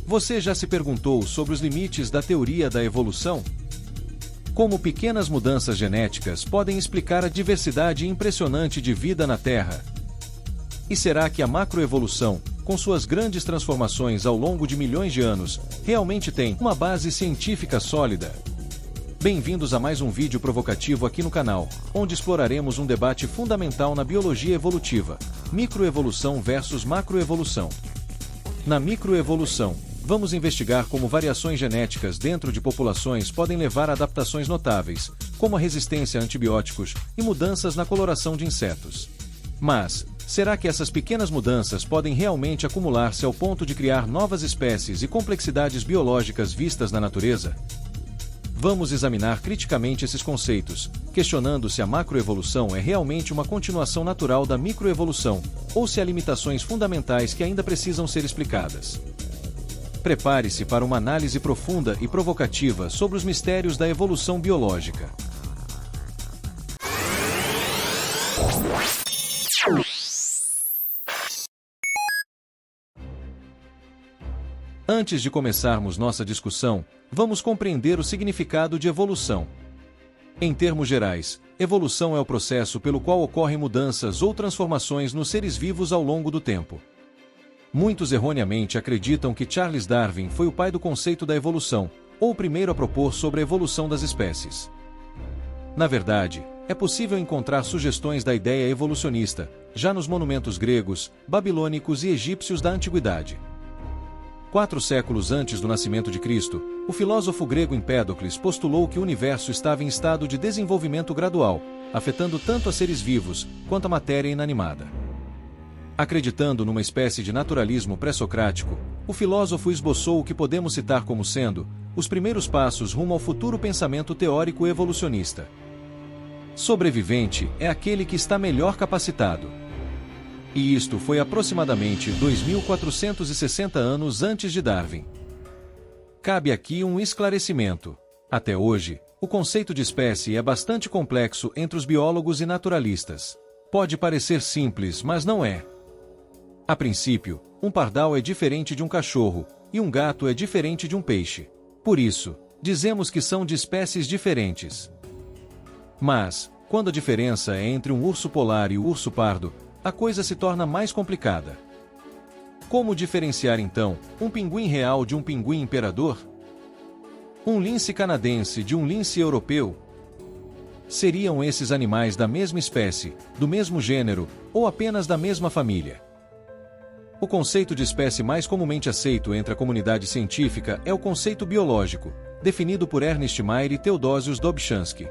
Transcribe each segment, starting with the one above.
Você já se perguntou sobre os limites da teoria da evolução? Como pequenas mudanças genéticas podem explicar a diversidade impressionante de vida na Terra? E será que a macroevolução, com suas grandes transformações ao longo de milhões de anos, realmente tem uma base científica sólida? Bem-vindos a mais um vídeo provocativo aqui no canal, onde exploraremos um debate fundamental na biologia evolutiva: microevolução versus macroevolução. Na microevolução, vamos investigar como variações genéticas dentro de populações podem levar a adaptações notáveis, como a resistência a antibióticos e mudanças na coloração de insetos. Mas, será que essas pequenas mudanças podem realmente acumular-se ao ponto de criar novas espécies e complexidades biológicas vistas na natureza? Vamos examinar criticamente esses conceitos, questionando se a macroevolução é realmente uma continuação natural da microevolução, ou se há limitações fundamentais que ainda precisam ser explicadas. Prepare-se para uma análise profunda e provocativa sobre os mistérios da evolução biológica. Antes de começarmos nossa discussão, vamos compreender o significado de evolução. Em termos gerais, evolução é o processo pelo qual ocorrem mudanças ou transformações nos seres vivos ao longo do tempo. Muitos erroneamente acreditam que Charles Darwin foi o pai do conceito da evolução, ou o primeiro a propor sobre a evolução das espécies. Na verdade, é possível encontrar sugestões da ideia evolucionista, já nos monumentos gregos, babilônicos e egípcios da antiguidade. 4 séculos antes do nascimento de Cristo, o filósofo grego Empédocles postulou que o universo estava em estado de desenvolvimento gradual, afetando tanto a seres vivos quanto a matéria inanimada. Acreditando numa espécie de naturalismo pré-socrático, o filósofo esboçou o que podemos citar como sendo os primeiros passos rumo ao futuro pensamento teórico evolucionista. Sobrevivente é aquele que está melhor capacitado. E isto foi aproximadamente 2460 anos antes de Darwin. Cabe aqui um esclarecimento. Até hoje, o conceito de espécie é bastante complexo entre os biólogos e naturalistas. Pode parecer simples, mas não é. A princípio, um pardal é diferente de um cachorro, e um gato é diferente de um peixe. Por isso, dizemos que são de espécies diferentes. Mas, quando a diferença é entre um urso polar e o urso pardo, a coisa se torna mais complicada. Como diferenciar então um pinguim real de um pinguim imperador? Um lince canadense de um lince europeu? Seriam esses animais da mesma espécie, do mesmo gênero, ou apenas da mesma família? O conceito de espécie mais comumente aceito entre a comunidade científica é o conceito biológico, definido por Ernest Mayr e Theodosius Dobzhansky.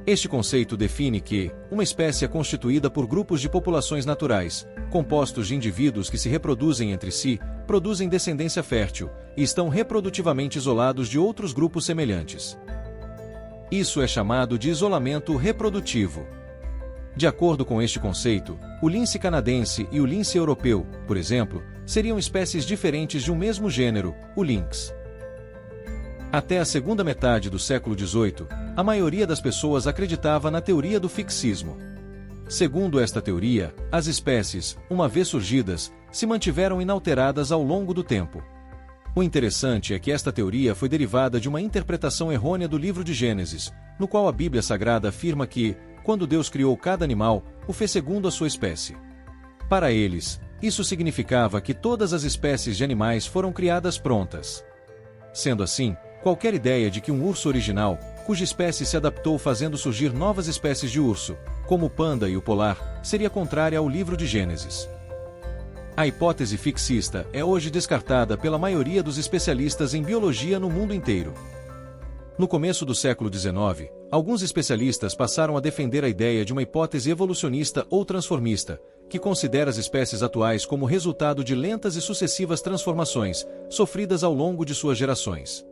Este conceito define que uma espécie é constituída por grupos de populações naturais, compostos de indivíduos que se reproduzem entre si, produzem descendência fértil, e estão reprodutivamente isolados de outros grupos semelhantes. Isso é chamado de isolamento reprodutivo. De acordo com este conceito, o lince canadense e o lince europeu, por exemplo, seriam espécies diferentes de um mesmo gênero, o lynx. Até a segunda metade do século XVIII, a maioria das pessoas acreditava na teoria do fixismo. Segundo esta teoria, as espécies, uma vez surgidas, se mantiveram inalteradas ao longo do tempo. O interessante é que esta teoria foi derivada de uma interpretação errônea do livro de Gênesis, no qual a Bíblia Sagrada afirma que, quando Deus criou cada animal, o fez segundo a sua espécie. Para eles, isso significava que todas as espécies de animais foram criadas prontas. Sendo assim, qualquer ideia de que um urso original, cuja espécie se adaptou fazendo surgir novas espécies de urso, como o panda e o polar, seria contrária ao livro de Gênesis. A hipótese fixista é hoje descartada pela maioria dos especialistas em biologia no mundo inteiro. No começo do século XIX, alguns especialistas passaram a defender a ideia de uma hipótese evolucionista ou transformista, que considera as espécies atuais como resultado de lentas e sucessivas transformações, sofridas ao longo de suas gerações.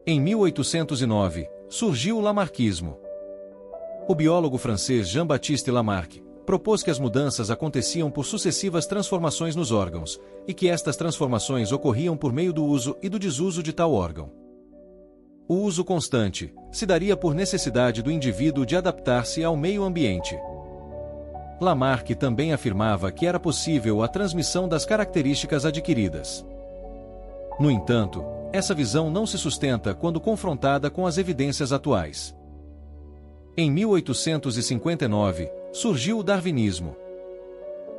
Em 1809, surgiu o lamarckismo. O biólogo francês Jean-Baptiste Lamarck propôs que as mudanças aconteciam por sucessivas transformações nos órgãos, e que estas transformações ocorriam por meio do uso e do desuso de tal órgão. O uso constante se daria por necessidade do indivíduo de adaptar-se ao meio ambiente. Lamarck também afirmava que era possível a transmissão das características adquiridas. No entanto, essa visão não se sustenta quando confrontada com as evidências atuais. Em 1859, surgiu o darwinismo.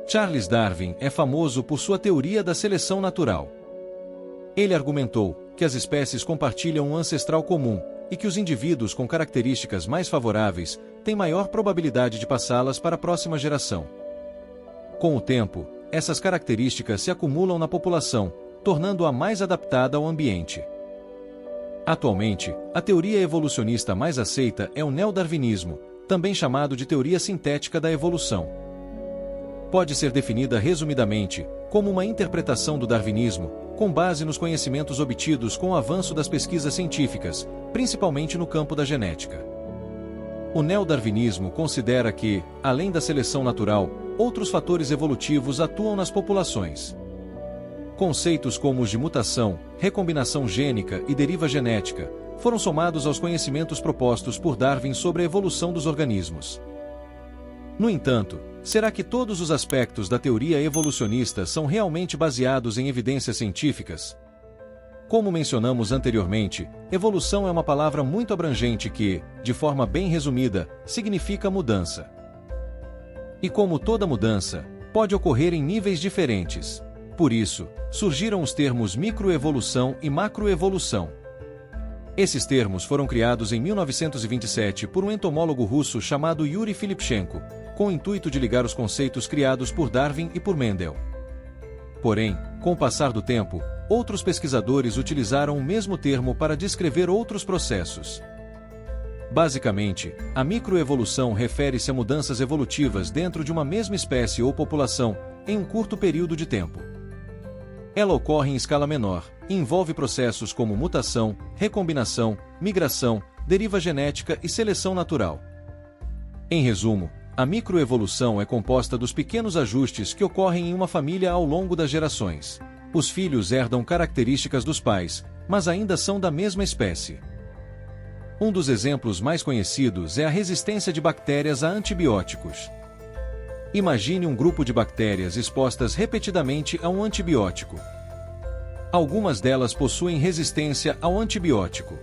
Charles Darwin é famoso por sua teoria da seleção natural. Ele argumentou que as espécies compartilham um ancestral comum e que os indivíduos com características mais favoráveis têm maior probabilidade de passá-las para a próxima geração. Com o tempo, essas características se acumulam na população, tornando-a mais adaptada ao ambiente. Atualmente, a teoria evolucionista mais aceita é o neodarwinismo, também chamado de teoria sintética da evolução. Pode ser definida resumidamente como uma interpretação do darwinismo, com base nos conhecimentos obtidos com o avanço das pesquisas científicas, principalmente no campo da genética. O neodarwinismo considera que, além da seleção natural, outros fatores evolutivos atuam nas populações. Conceitos como os de mutação, recombinação gênica e deriva genética foram somados aos conhecimentos propostos por Darwin sobre a evolução dos organismos. No entanto, será que todos os aspectos da teoria evolucionista são realmente baseados em evidências científicas? Como mencionamos anteriormente, evolução é uma palavra muito abrangente que, de forma bem resumida, significa mudança. E como toda mudança, pode ocorrer em níveis diferentes. Por isso, surgiram os termos microevolução e macroevolução. Esses termos foram criados em 1927 por um entomólogo russo chamado Yuri Filipchenko, com o intuito de ligar os conceitos criados por Darwin e por Mendel. Porém, com o passar do tempo, outros pesquisadores utilizaram o mesmo termo para descrever outros processos. Basicamente, a microevolução refere-se a mudanças evolutivas dentro de uma mesma espécie ou população, em um curto período de tempo. Ela ocorre em escala menor e envolve processos como mutação, recombinação, migração, deriva genética e seleção natural. Em resumo, a microevolução é composta dos pequenos ajustes que ocorrem em uma família ao longo das gerações. Os filhos herdam características dos pais, mas ainda são da mesma espécie. Um dos exemplos mais conhecidos é a resistência de bactérias a antibióticos. Imagine um grupo de bactérias expostas repetidamente a um antibiótico. Algumas delas possuem resistência ao antibiótico.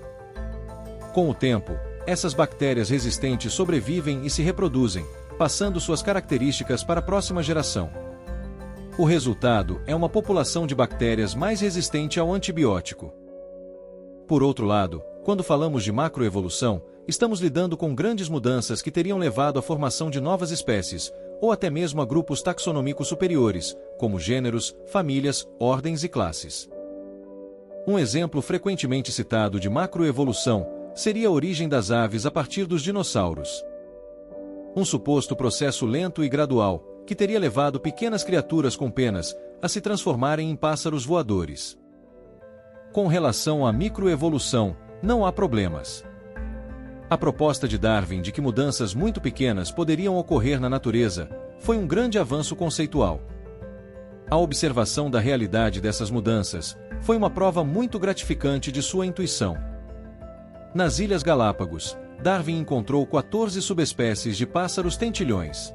Com o tempo, essas bactérias resistentes sobrevivem e se reproduzem, passando suas características para a próxima geração. O resultado é uma população de bactérias mais resistente ao antibiótico. Por outro lado, quando falamos de macroevolução, estamos lidando com grandes mudanças que teriam levado à formação de novas espécies, ou até mesmo a grupos taxonômicos superiores, como gêneros, famílias, ordens e classes. Um exemplo frequentemente citado de macroevolução seria a origem das aves a partir dos dinossauros. Um suposto processo lento e gradual, que teria levado pequenas criaturas com penas a se transformarem em pássaros voadores. Com relação à microevolução, não há problemas. A proposta de Darwin de que mudanças muito pequenas poderiam ocorrer na natureza foi um grande avanço conceitual. A observação da realidade dessas mudanças foi uma prova muito gratificante de sua intuição. Nas Ilhas Galápagos, Darwin encontrou 14 subespécies de pássaros tentilhões.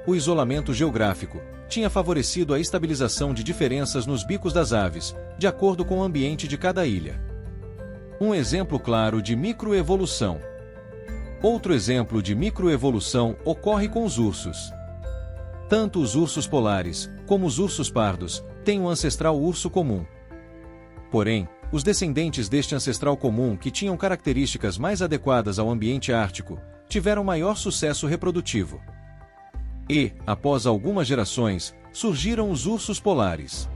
O isolamento geográfico tinha favorecido a estabilização de diferenças nos bicos das aves, de acordo com o ambiente de cada ilha. Um exemplo claro de microevolução. Outro exemplo de microevolução ocorre com os ursos. Tanto os ursos polares, como os ursos pardos, têm um ancestral urso comum. Porém, os descendentes deste ancestral comum que tinham características mais adequadas ao ambiente ártico, tiveram maior sucesso reprodutivo. E, após algumas gerações, surgiram os ursos polares.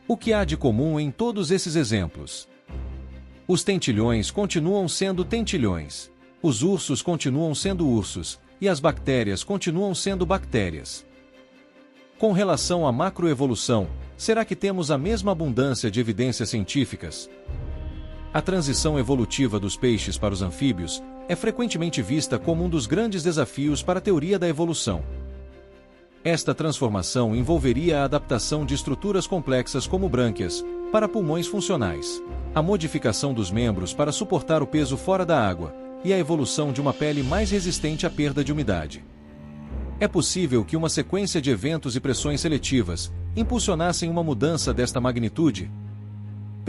O que há de comum em todos esses exemplos? Os tentilhões continuam sendo tentilhões. Os ursos continuam sendo ursos, e as bactérias continuam sendo bactérias. Com relação à macroevolução, será que temos a mesma abundância de evidências científicas? A transição evolutiva dos peixes para os anfíbios é frequentemente vista como um dos grandes desafios para a teoria da evolução. Esta transformação envolveria a adaptação de estruturas complexas como brânquias para pulmões funcionais, a modificação dos membros para suportar o peso fora da água e a evolução de uma pele mais resistente à perda de umidade. É possível que uma sequência de eventos e pressões seletivas impulsionassem uma mudança desta magnitude?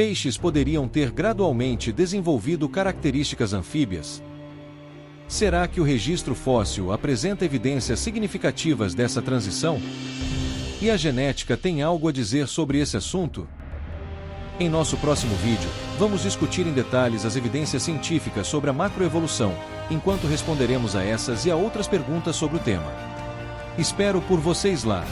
peixes poderiam ter gradualmente desenvolvido características anfíbias? Será que o registro fóssil apresenta evidências significativas dessa transição? E a genética tem algo a dizer sobre esse assunto? Em nosso próximo vídeo, vamos discutir em detalhes as evidências científicas sobre a macroevolução, enquanto responderemos a essas e a outras perguntas sobre o tema. Espero por vocês lá!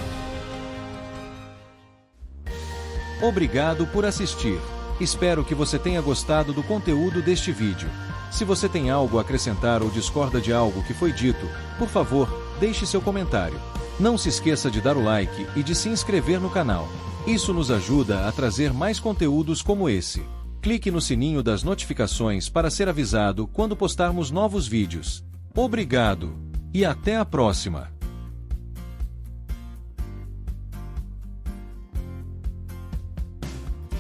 Obrigado por assistir. Espero que você tenha gostado do conteúdo deste vídeo. Se você tem algo a acrescentar ou discorda de algo que foi dito, por favor, deixe seu comentário. Não se esqueça de dar o like e de se inscrever no canal. Isso nos ajuda a trazer mais conteúdos como esse. Clique no sininho das notificações para ser avisado quando postarmos novos vídeos. Obrigado! E até a próxima!